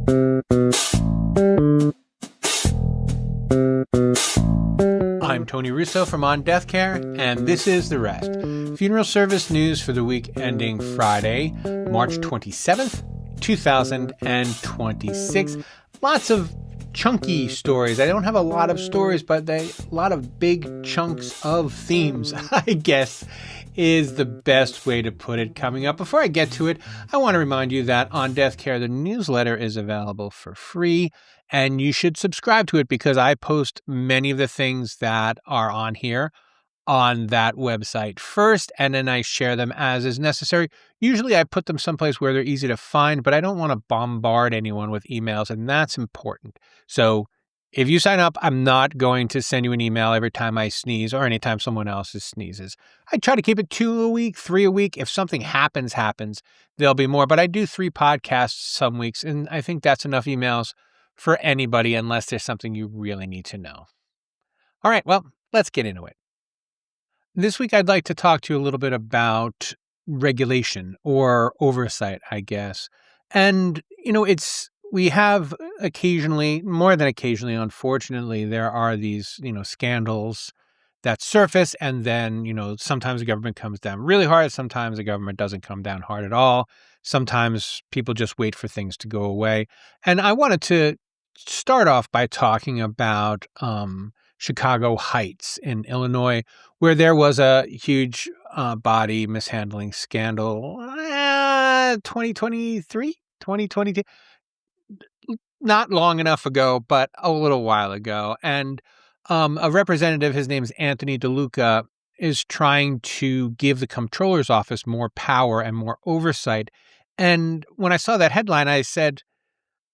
I'm Tony Russo from On Death Care, and this is The Rest. Funeral service news for the week ending Friday, March 27th, 2026. Lots of chunky stories. I don't have a lot of stories, but a lot of big chunks of themes, I guess, is the best way to put it coming up. Before I get to it, I want to remind you that On Death Care, the newsletter, is available for free, and you should subscribe to it because I post many of the things that are on here on that website first, and then I share them as is necessary. Usually I put them someplace where they're easy to find, but I don't want to bombard anyone with emails, and that's important. So if you sign up, I'm not going to send you an email every time I sneeze or anytime someone else sneezes. I try to keep it 2 a week, 3 a week. If something happens, there'll be more. But I do 3 podcasts some weeks, and I think that's enough emails for anybody unless there's something you really need to know. All right, well, let's get into it. This week, I'd like to talk to you a little bit about regulation or oversight, I guess. And, we have occasionally, more than occasionally, unfortunately, there are these, scandals that surface. And then, sometimes the government comes down really hard. Sometimes the government doesn't come down hard at all. Sometimes people just wait for things to go away. And I wanted to start off by talking about Chicago Heights in Illinois, where there was a huge body mishandling scandal, 2023, 2022, not long enough ago, but a little while ago. And a representative, his name is Anthony DeLuca, is trying to give the Comptroller's office more power and more oversight. And when I saw that headline, I said,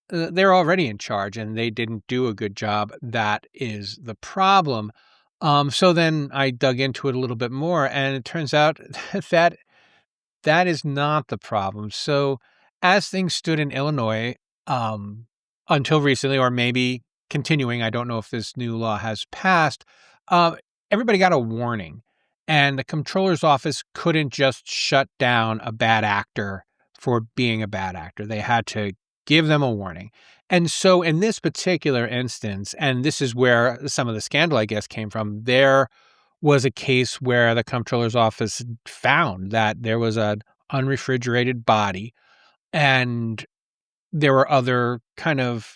they're already in charge and they didn't do a good job. That is the problem. So then I dug into it a little bit more, and it turns out that is not the problem. So as things stood in Illinois, until recently, or maybe continuing, I don't know if this new law has passed, everybody got a warning, and the Comptroller's office couldn't just shut down a bad actor for being a bad actor. They had to give them a warning. And so in this particular instance, and this is where some of the scandal, I guess, came from, there was a case where the Comptroller's office found that there was an unrefrigerated body, and there were other kind of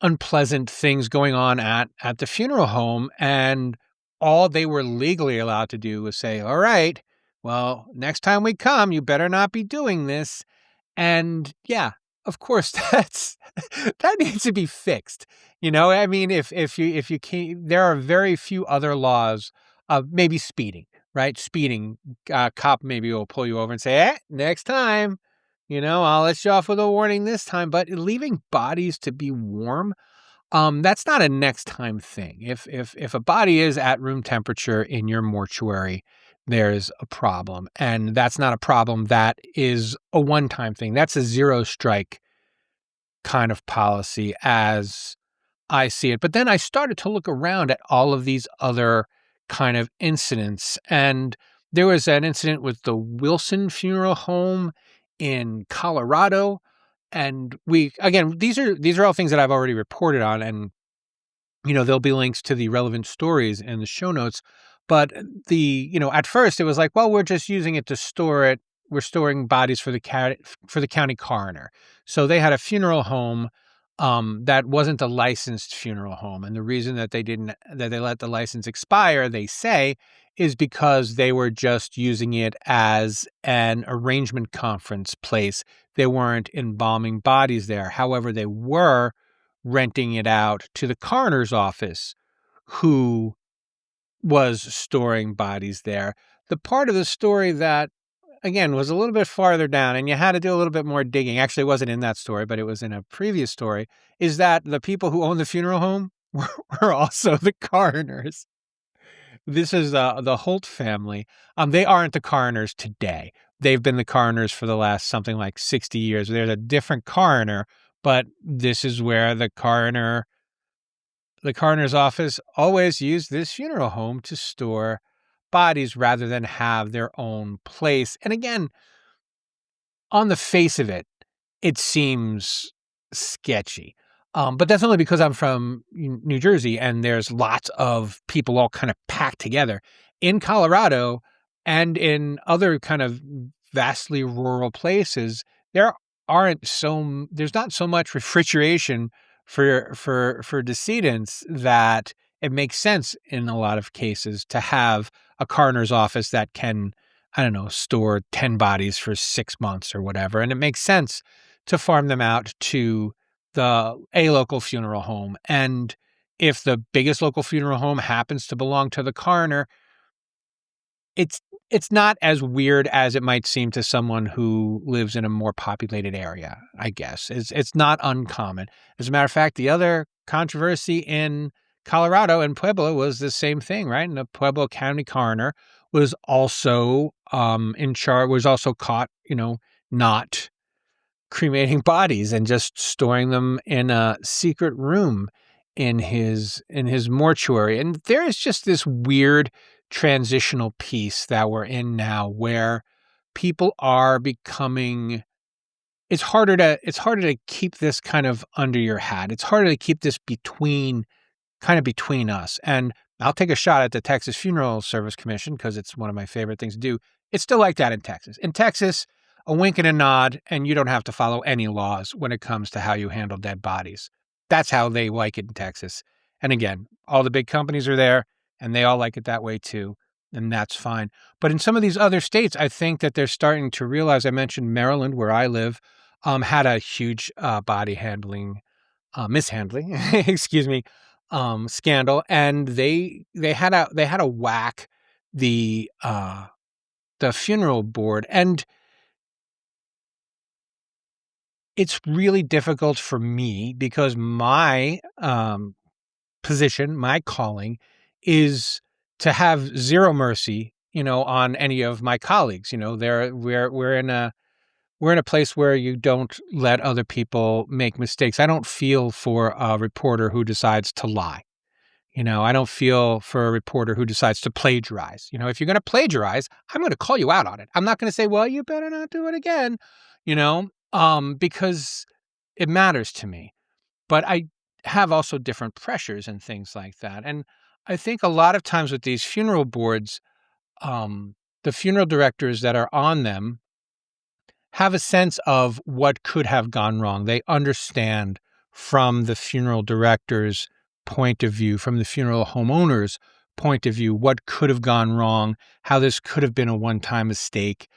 unpleasant things going on at the funeral home, and all they were legally allowed to do was say, all right, well, next time we come, you better not be doing this. And yeah, of course, that needs to be fixed. I mean, if you can't, there are very few other laws of maybe speeding, right? Speeding, cop maybe will pull you over and say, next time, I'll let you off with a warning this time. But leaving bodies to be warm, that's not a next time thing. If a body is at room temperature in your mortuary, there's a problem. And that's not a problem that is a one-time thing. That's a zero strike kind of policy as I see it. But then I started to look around at all of these other kind of incidents. And there was an incident with the Wilson Funeral Home in Colorado. And these are all things that I've already reported on. And, there'll be links to the relevant stories in the show notes. But at first it was like, well, we're just using it to store it. We're storing bodies for the county coroner. So they had a funeral home that wasn't a licensed funeral home. And the reason that they let the license expire, they say, is because they were just using it as an arrangement conference place. They weren't embalming bodies there. However, they were renting it out to the coroner's office, who was storing bodies there. The part of the story that, again, was a little bit farther down, and you had to do a little bit more digging. Actually, it wasn't in that story, but it was in a previous story, is that the people who own the funeral home were also the coroners. This is the Holt family. They aren't the coroners today. They've been the coroners for the last something like 60 years. There's a different coroner, but this is where the coroner's office always used this funeral home to store bodies rather than have their own place. And again, on the face of it, it seems sketchy. But that's only because I'm from New Jersey and there's lots of people all kind of packed together. In Colorado and in other kind of vastly rural places, there's not so much refrigeration for decedents that it makes sense in a lot of cases to have a coroner's office that can, I don't know, store 10 bodies for 6 months or whatever. And it makes sense to farm them out to a local funeral home. And if the biggest local funeral home happens to belong to the coroner, it's it's not as weird as it might seem to someone who lives in a more populated area, I guess. It's not uncommon. As a matter of fact, the other controversy in Colorado and Pueblo was the same thing, right? And the Pueblo County coroner was also in charge, was also caught, not cremating bodies and just storing them in a secret room in his mortuary. And there is just this weird transitional piece that we're in now where people are becoming it's harder to keep this kind of under your hat. It's harder to keep this between us. And I'll take a shot at the Texas Funeral Service Commission because it's one of my favorite things to do. It's still like that in Texas. In Texas, a wink and a nod, and you don't have to follow any laws when it comes to how you handle dead bodies. That's how they like it in Texas. And again, all the big companies are there, and they all like it that way too, and that's fine. But in some of these other states, I think that they're starting to realize, I mentioned Maryland, where I live, had a huge body mishandling, excuse me, scandal, and they had a whack the funeral board, and it's really difficult for me because my position, my calling, is to have zero mercy, on any of my colleagues. We're in a place where you don't let other people make mistakes. I don't feel for a reporter who decides to lie. I don't feel for a reporter who decides to plagiarize. If you're going to plagiarize, I'm going to call you out on it. I'm not going to say, well, you better not do it again, because it matters to me. But I have also different pressures and things like that. And I think a lot of times with these funeral boards, the funeral directors that are on them have a sense of what could have gone wrong. They understand from the funeral director's point of view, from the funeral homeowner's point of view, what could have gone wrong, how this could have been a one-time mistake.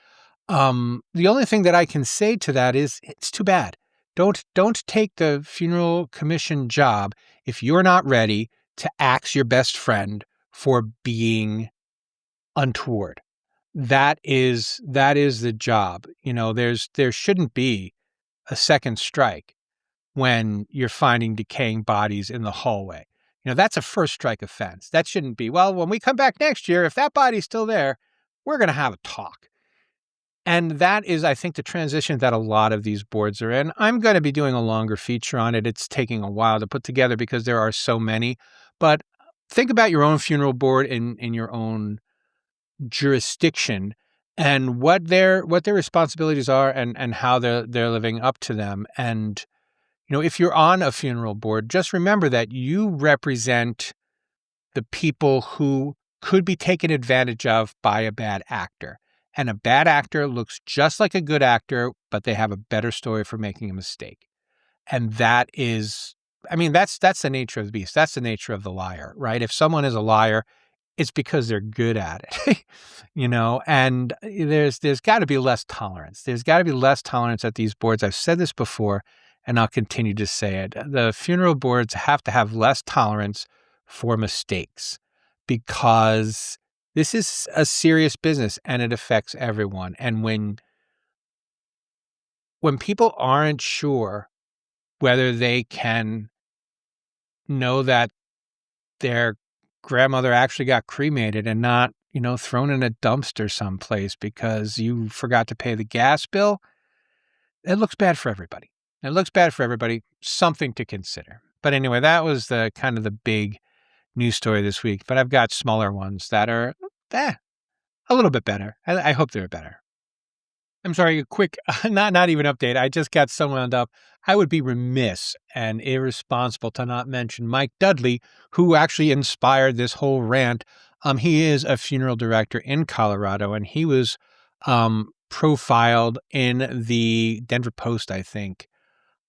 The only thing that I can say to that is it's too bad. Don't take the funeral commission job if you're not ready to axe your best friend for being untoward. That is the job. There shouldn't be a second strike when you're finding decaying bodies in the hallway. That's a first strike offense. That shouldn't be, well, when we come back next year, if that body's still there, we're going to have a talk. And that is, I think, the transition that a lot of these boards are in. I'm going to be doing a longer feature on it. It's taking a while to put together because there are so many. But think about your own funeral board in your own jurisdiction and what their responsibilities are and how they're living up to them. And if you're on a funeral board, just remember that you represent the people who could be taken advantage of by a bad actor. And a bad actor looks just like a good actor, but they have a better story for making a mistake. And that's the nature of the beast. That's the nature of the liar, right? If someone is a liar, it's because they're good at it, and there's got to be less tolerance. There's got to be less tolerance at these boards. I've said this before, and I'll continue to say it. The funeral boards have to have less tolerance for mistakes because this is a serious business and it affects everyone. And when people aren't sure whether they can know that their grandmother actually got cremated and not, thrown in a dumpster someplace because you forgot to pay the gas bill, it looks bad for everybody. It looks bad for everybody. Something to consider. But anyway, that was the kind of the big news story this week. But I've got smaller ones that are a little bit better. I hope they're better. I'm sorry, a quick, not even update. I just got so wound up. I would be remiss and irresponsible to not mention Mike Dudley, who actually inspired this whole rant. He is a funeral director in Colorado, and he was profiled in the Denver Post, I think.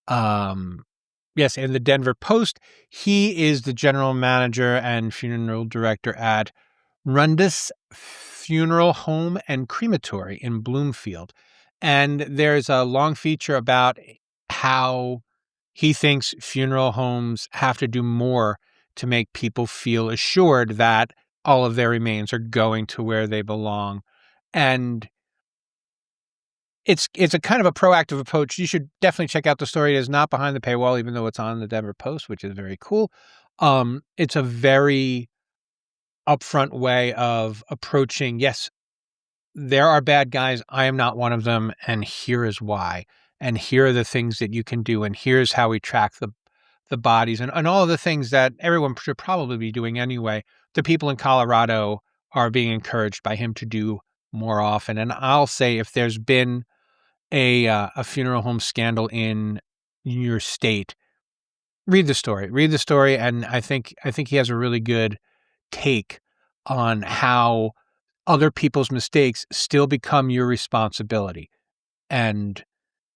Yes, in the Denver Post. He is the general manager and funeral director at Rundus Funeral Home and Crematory in Bloomfield. And there's a long feature about how he thinks funeral homes have to do more to make people feel assured that all of their remains are going to where they belong. And it's a kind of a proactive approach. You should definitely check out the story. It is not behind the paywall, even though it's on the Denver Post, which is very cool. It's a very upfront way of approaching, yes, there are bad guys. I am not one of them. And here is why. And here are the things that you can do. And here's how we track the bodies and all of the things that everyone should probably be doing anyway. The people in Colorado are being encouraged by him to do more often. And I'll say, if there's been a funeral home scandal in your state, read the story. Read the story, and I think he has a really good take on how other people's mistakes still become your responsibility. And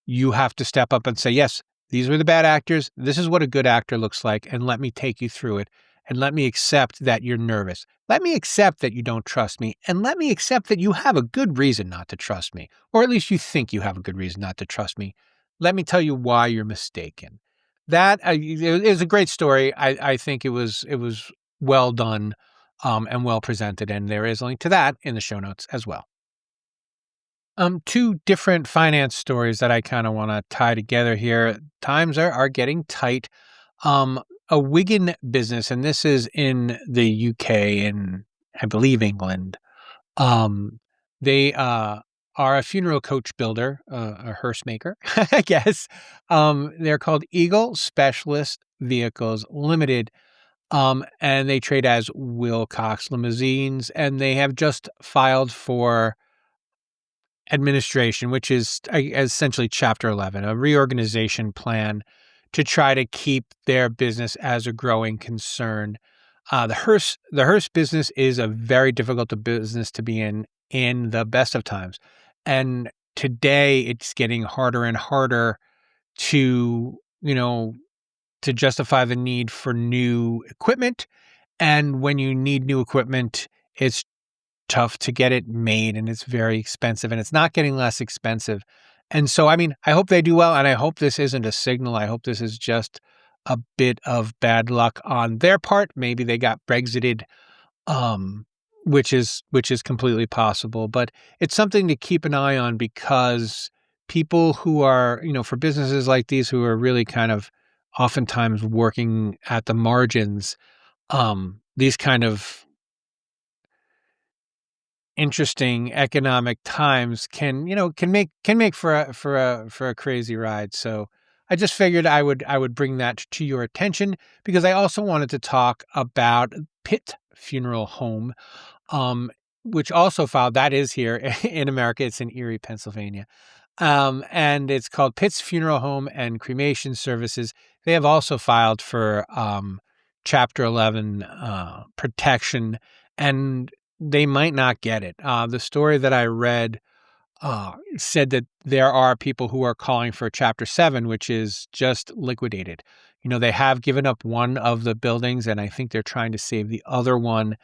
you have to step up and say, yes, these were the bad actors. This is what a good actor looks like. And let me take you through it. And let me accept that you're nervous. Let me accept that you don't trust me. And let me accept that you have a good reason not to trust me. Or at least you think you have a good reason not to trust me. Let me tell you why you're mistaken. That is a great story. I think it was well done and well presented. And there is a link to that in the show notes as well. Two different finance stories that I kind of want to tie together here. Times are getting tight. A Wigan business, and this is in the UK and I believe England. They are a funeral coach builder, a hearse maker, I guess. They're called Eagle Specialist Vehicles Limited. And they trade as Wilcox Limousines, and they have just filed for administration, which is essentially Chapter 11, a reorganization plan to try to keep their business as a growing concern. The Hearse business is a very difficult business to be in the best of times. And today it's getting harder and harder to, to justify the need for new equipment. And when you need new equipment, it's tough to get it made, and it's very expensive, and it's not getting less expensive. And so, I mean, I hope they do well, and I hope this isn't a signal. I hope this is just a bit of bad luck on their part. Maybe they got Brexited, which is completely possible, but it's something to keep an eye on, because people who are, for businesses like these who are really kind of oftentimes working at the margins, these kind of interesting economic times can make for a crazy ride. So I just figured I would bring that to your attention, because I also wanted to talk about Pitt Funeral Home, which also filed. That is here in America. It's in Erie, Pennsylvania. And it's called Pitt's Funeral Home and Cremation Services. They have also filed for Chapter 11 protection, and they might not get it. The story that I read said that there are people who are calling for Chapter 7, which is just liquidated. They have given up one of the buildings, and I think they're trying to save the other one.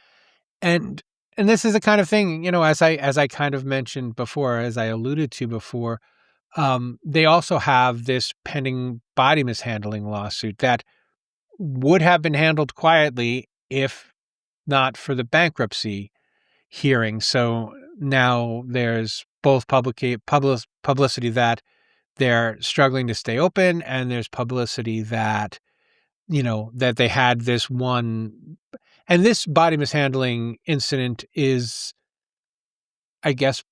And this is the kind of thing, as I kind of mentioned before, as I alluded to before, they also have this pending body mishandling lawsuit that would have been handled quietly if not for the bankruptcy hearing. So now there's both publicity that they're struggling to stay open, and there's publicity that, that they had this one. And this body mishandling incident is, I guess,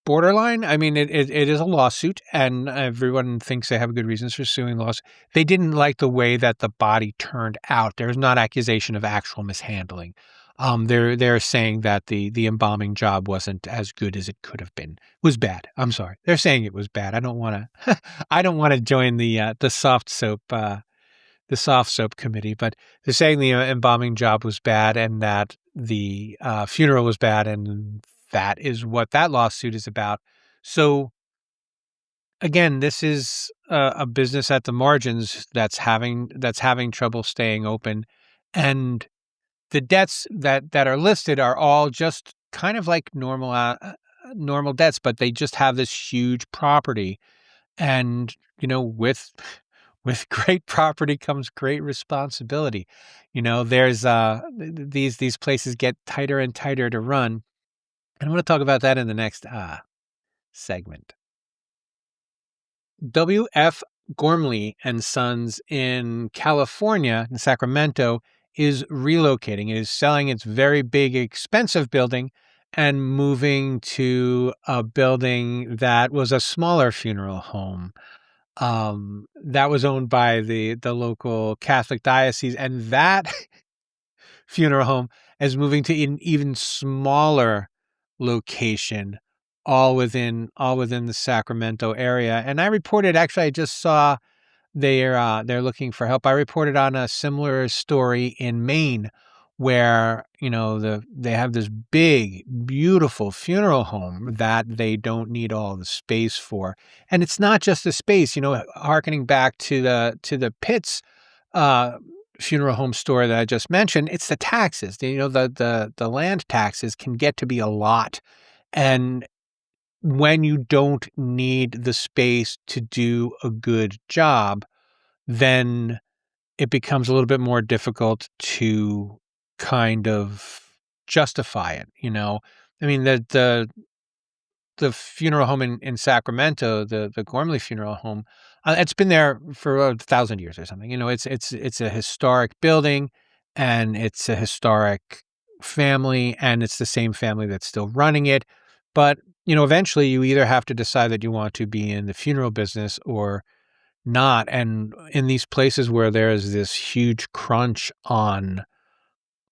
borderline. I mean, it is a lawsuit, and everyone thinks they have good reasons for suing the lawsuit. They didn't like the way that the body turned out. There's not accusation of actual mishandling. They're saying that the embalming job wasn't as good as it could have been. Was bad. I'm sorry. They're saying it was bad. I don't want to. I don't want to join the soft soap committee, but they're saying the embalming job was bad and that the funeral was bad, and that is what that lawsuit is about. So again, this is a business at the margins that's having trouble staying open, and the debts that are listed are all just kind of like normal debts, but they just have this huge property. And, with great property comes great responsibility. There's these places get tighter and tighter to run. And I'm going to talk about that in the next segment. W.F. Gormley and Sons in California, in Sacramento, is relocating. It is selling its very big, expensive building and moving to a building that was a smaller funeral home. That was owned by the local Catholic diocese, and that funeral home is moving to an even smaller location, all within the Sacramento area. And I reported, actually, I just saw they're looking for help. I reported on a similar story in Maine where, they have this big, beautiful funeral home that they don't need all the space for. And it's not just the space, harkening back to the Pitts funeral home story that I just mentioned, it's the taxes. The land taxes can get to be a lot. And when you don't need the space to do a good job, then it becomes a little bit more difficult to kind of justify it. I mean, the funeral home in Sacramento, the Gormley funeral home, it's been there for 1,000 years or something. It's a historic building, and it's a historic family, and it's the same family that's still running it. But eventually, you either have to decide that you want to be in the funeral business or not. And in these places where there is this huge crunch on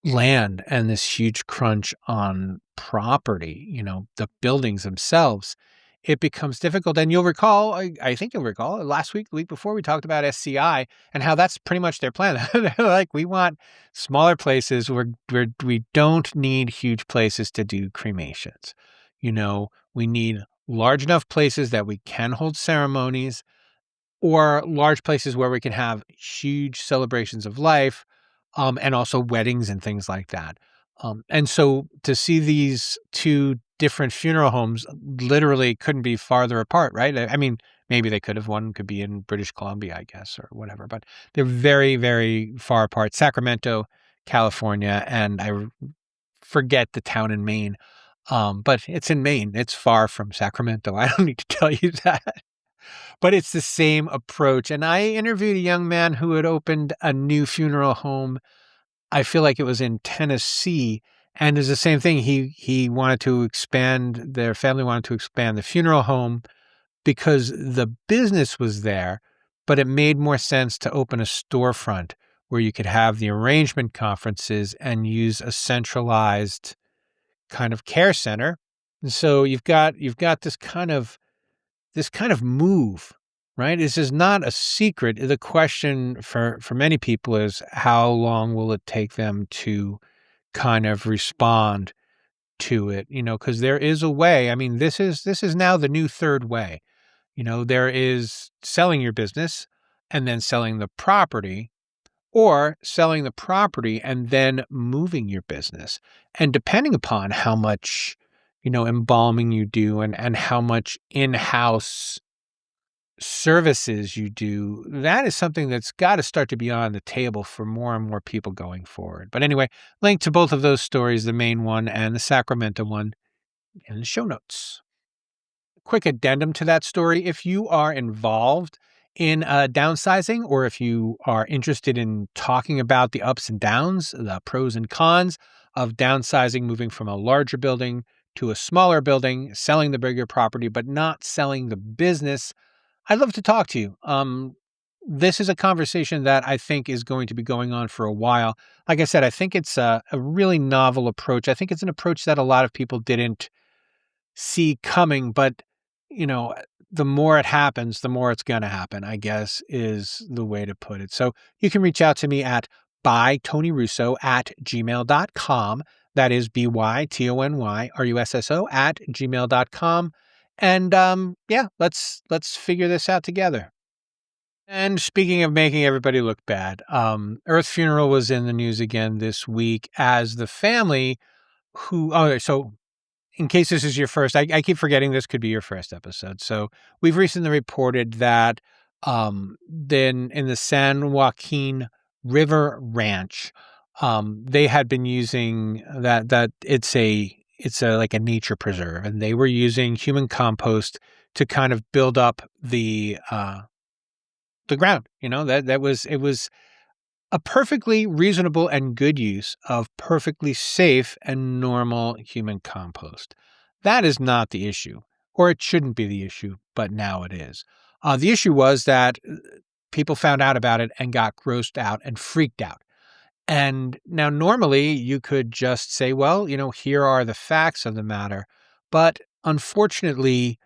land and this huge crunch on property, the buildings themselves, it becomes difficult. And you'll recall, I think you'll recall last week, the week before, we talked about SCI and how that's pretty much their plan. They're like, we want smaller places where we don't need huge places to do cremations. We need large enough places that we can hold ceremonies, or large places where we can have huge celebrations of life, and also weddings and things like that. And so to see these two different funeral homes literally couldn't be farther apart, right? I mean, maybe they could have. One could be in British Columbia, I guess, or whatever, but they're very, very far apart. Sacramento, California, and I forget the town in Maine, but it's in Maine. It's far from Sacramento. I don't need to tell you that. But it's the same approach. And I interviewed a young man who had opened a new funeral home. I feel like it was in Tennessee. And it's the same thing. He wanted to expand, their family wanted to expand the funeral home because the business was there, but it made more sense to open a storefront where you could have the arrangement conferences and use a centralized kind of care center. And so you've got this kind of move, right? This is not a secret. The question for many people is, how long will it take them to kind of respond to it? Because there is a way. I mean, this is now the new third way. There is selling your business and then selling the property, or selling the property and then moving your business. And depending upon how much, embalming you do and how much in-house services you do, that is something that's got to start to be on the table for more and more people going forward. But anyway, link to both of those stories, the Maine one and the Sacramento one, in the show notes. Quick addendum to that story: if you are involved in downsizing, or if you are interested in talking about the ups and downs, the pros and cons of downsizing, moving from a larger building to a smaller building, selling the bigger property, but not selling the business, I'd love to talk to you. this is a conversation that I think is going to be going on for a while. Like I said, I think it's a really novel approach. I think it's an approach that a lot of people didn't see coming, but the more it happens, the more it's going to happen, I guess, is the way to put it. So you can reach out to me at bytonyrusso@gmail.com. That is bytonyrusso @gmail.com. And let's figure this out together. And speaking of making everybody look bad, Earth Funeral was in the news again this week as the family so in case this is your first, I keep forgetting this could be your first episode. So we've recently reported that then in the San Joaquin River Ranch, they had been using that it's a like a nature preserve, and they were using human compost to kind of build up the ground. It was a perfectly reasonable and good use of perfectly safe and normal human compost. That is not the issue, or it shouldn't be the issue, but now it is. The issue was that people found out about it and got grossed out and freaked out. And now normally you could just say, well, here are the facts of the matter. But unfortunately,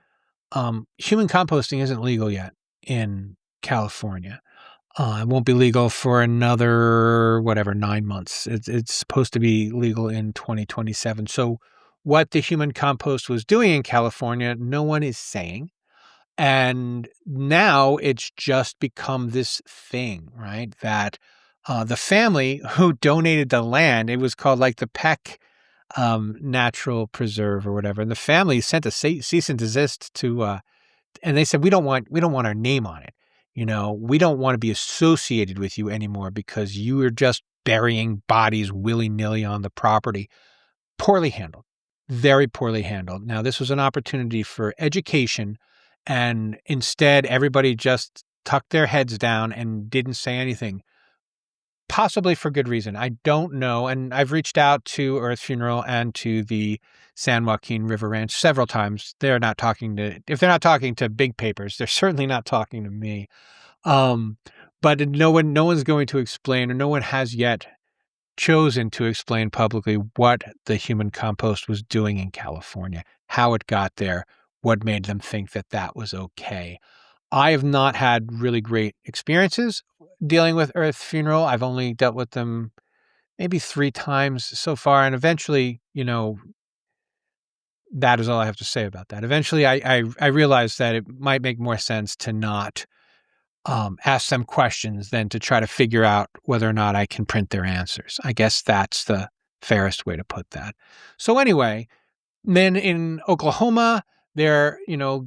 human composting isn't legal yet in California. It won't be legal for another, 9 months. It's supposed to be legal in 2027. So what the human compost was doing in California, no one is saying. And now it's just become this thing, right? That the family who donated the land, it was called like the Peck Natural Preserve or whatever. And the family sent a cease and desist to and they said, we don't want our name on it. We don't want to be associated with you anymore because you are just burying bodies willy-nilly on the property. Poorly handled, very poorly handled. Now, this was an opportunity for education, and instead everybody just tucked their heads down and didn't say anything, possibly for good reason. I don't know. And I've reached out to Earth Funeral and to the San Joaquin River Ranch several times. If they're not talking to big papers, they're certainly not talking to me. But no one's going to explain, or no one has yet chosen to explain publicly what the human compost was doing in California, how it got there, what made them think that that was okay. I have not had really great experiences dealing with Earth Funeral. I've only dealt with them maybe 3 times so far. And eventually, that is all I have to say about that. Eventually, I realized that it might make more sense to not ask them questions than to try to figure out whether or not I can print their answers. I guess that's the fairest way to put that. So anyway, then in Oklahoma, they're,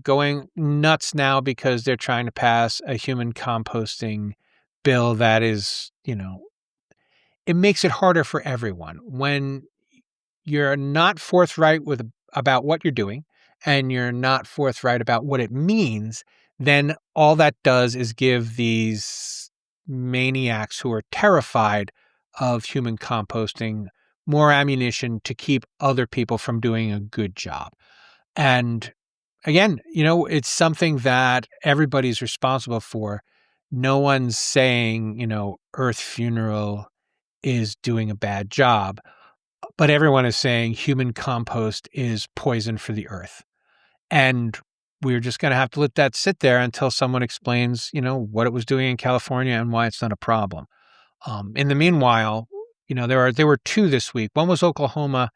going nuts now because they're trying to pass a human composting bill that is, it makes it harder for everyone. When you're not forthright about what you're doing and you're not forthright about what it means, then all that does is give these maniacs who are terrified of human composting more ammunition to keep other people from doing a good job. And again, it's something that everybody's responsible for. No one's saying, Earth Funeral is doing a bad job, but everyone is saying human compost is poison for the earth. And we're just going to have to let that sit there until someone explains, what it was doing in California and why it's not a problem. In the meanwhile, there were 2 this week. One was Oklahoma.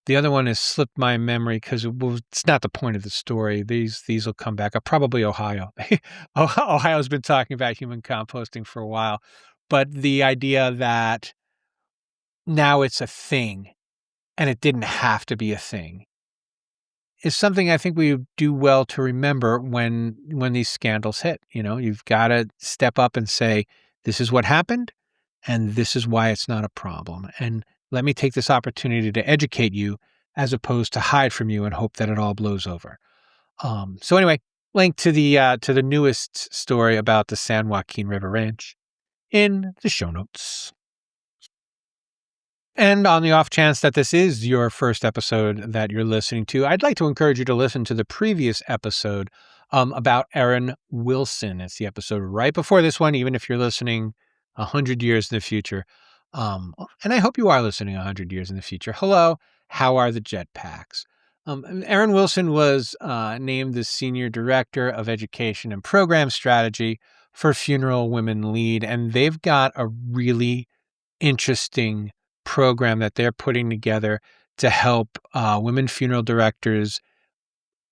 The other one has slipped my memory because it's not the point of the story. These will come back. Probably Ohio. Ohio's been talking about human composting for a while. But the idea that now it's a thing and it didn't have to be a thing is something I think we do well to remember when these scandals hit. You've got to step up and say, this is what happened and this is why it's not a problem. And let me take this opportunity to educate you as opposed to hide from you and hope that it all blows over. So anyway, link to the newest story about the San Joaquin River Ranch in the show notes. And on the off chance that this is your first episode that you're listening to, I'd like to encourage you to listen to the previous episode about Erin Wilson. It's the episode right before this one, even if you're listening 100 years in the future. And I hope you are listening 100 years in the future. Hello, how are the jetpacks? Erin Wilson was named the Senior Director of Education and Program Strategy for Funeral Women Lead, and they've got a really interesting program that they're putting together to help women funeral directors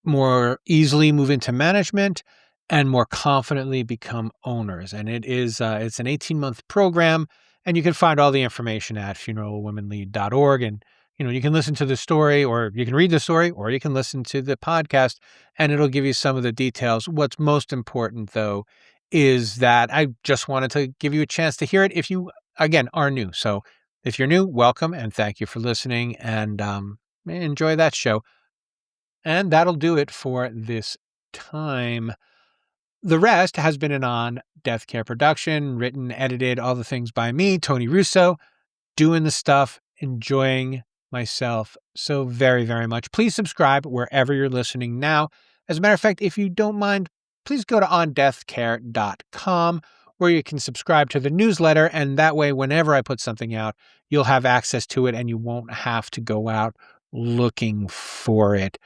more easily move into management and more confidently become owners. And it's an 18-month program, and you can find all the information at funeralwomenlead.org. And you can listen to the story, or you can read the story, or you can listen to the podcast, and it'll give you some of the details. What's most important, though, is that I just wanted to give you a chance to hear it if you, again, are new. So if you're new, welcome, and thank you for listening, and enjoy that show. And that'll do it for this time. The rest has been an On Death Care production, written, edited, all the things by me, Tony Russo, doing the stuff, enjoying myself so very, very much. Please subscribe wherever you're listening now. As a matter of fact, if you don't mind, please go to ondeathcare.com, where you can subscribe to the newsletter, and that way, whenever I put something out, you'll have access to it and you won't have to go out looking for it.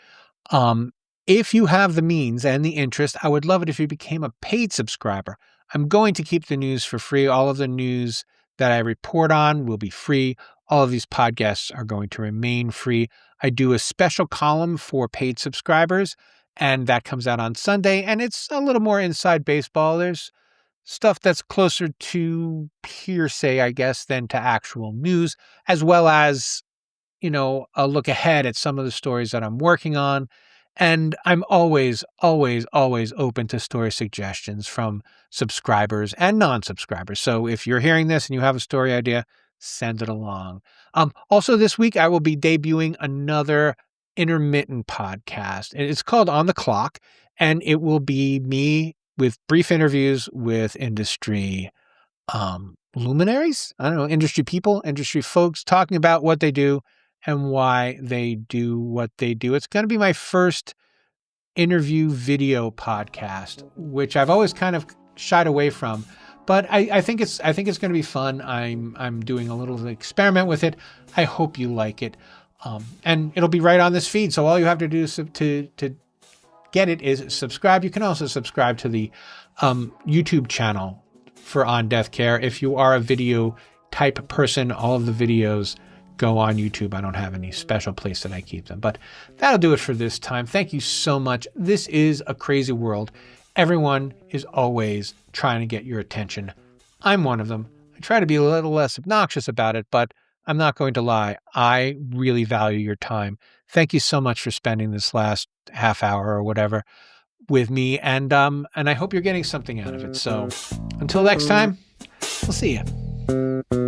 If you have the means and the interest, I would love it if you became a paid subscriber. I'm going to keep the news for free. All of the news that I report on will be free. All of these podcasts are going to remain free. I do a special column for paid subscribers, and that comes out on Sunday, and it's a little more inside baseball. There's stuff that's closer to hearsay, I guess, than to actual news, as well as a look ahead at some of the stories that I'm working on. And I'm always, always, always open to story suggestions from subscribers and non-subscribers. So if you're hearing this and you have a story idea, send it along. Also this week, I will be debuting another intermittent podcast. It's called On the Clock, and it will be me with brief interviews with industry luminaries, I don't know, industry people, industry folks, talking about what they do and why they do what they do. It's going to be my first interview video podcast, which I've always kind of shied away from, but I think it's going to be fun. I'm doing a little experiment with it. I hope you like it, and it'll be right on this feed. So all you have to do to get it is subscribe. You can also subscribe to the YouTube channel for On Death Care. If you are a video type person, all of the videos go on YouTube. I don't have any special place that I keep them, but that'll do it for this time. Thank you so much. This is a crazy world. Everyone is always trying to get your attention. I'm one of them. I try to be a little less obnoxious about it, but I'm not going to lie. I really value your time. Thank you so much for spending this last half hour or whatever with me. And I hope you're getting something out of it. So until next time, we'll see you.